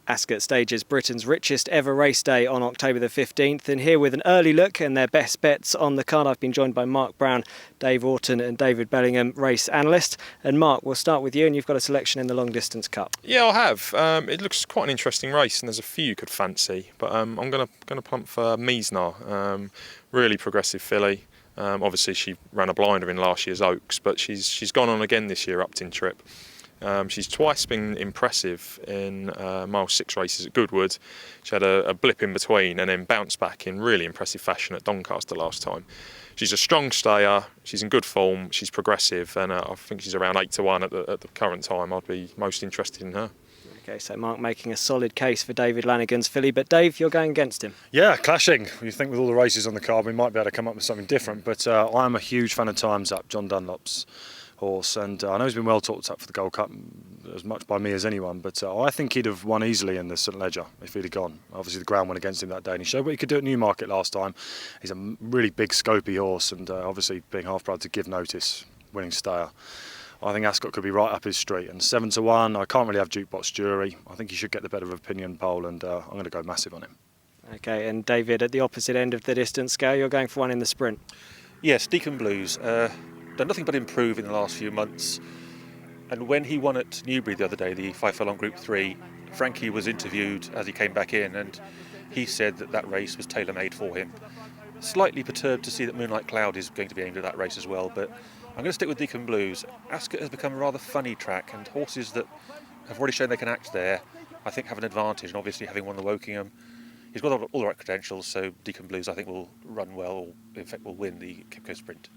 Ascot stages Britain's richest ever race day on October the 15th, and here with an early look and their best bets on the card, I've been joined by Mark Brown, Dave Orton and David Bellingham, race analyst. And Mark, we'll start with you, and you've got a selection in the long distance cup. Yeah, I have. It looks quite an interesting race, and there's a few you could fancy, but I'm going to plump for MEEZNAH. Really progressive filly. Obviously she ran a blinder in last year's Oaks, but she's gone on again this year, Upton Trip. She's twice been impressive in mile 6 races at Goodwood. She had a blip in between and then bounced back in really impressive fashion at Doncaster last time. She's a strong stayer, she's in good form, she's progressive, and I think she's around 8 to 1 at the current time. I'd be most interested in her. Okay, so Mark making a solid case for David Lanigan's filly, but Dave, you're going against him. Yeah, clashing. You think with all the races on the card we might be able to come up with something different, but I'm a huge fan of Time's Up, John Dunlop's horse, and I know he's been well talked up for the Gold Cup as much by me as anyone, but I think he'd have won easily in the St Ledger if he'd have gone. Obviously the ground went against him that day and he showed what he could do at Newmarket last time. He's a really big scopy horse, and obviously being half proud to give notice, winning stayer. I think Ascot could be right up his street, and 7 to 1, I can't really have Jukebox Jury. I think he should get the better of opinion poll, and I'm going to go massive on him. Okay, and David, at the opposite end of the distance scale, you're going for one in the sprint. Yes, Deacon Blues. Done nothing but improve in the last few months, and when he won at Newbury the other day, the 5 furlong Group 3, Frankie was interviewed as he came back in, and he said that race was tailor-made for him. Slightly perturbed to see that Moonlight Cloud is going to be aimed at that race as well, but I'm going to stick with Deacon Blues. Ascot has become a rather funny track, and horses that have already shown they can act there, I think, have an advantage, and obviously having won the Wokingham, he's got all the right credentials, so Deacon Blues I think will run well, or in fact will win the Kipco Sprint.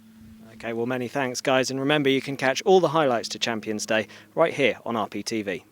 Okay, well, many thanks, guys, and remember you can catch all the highlights to Champions Day right here on RPTV.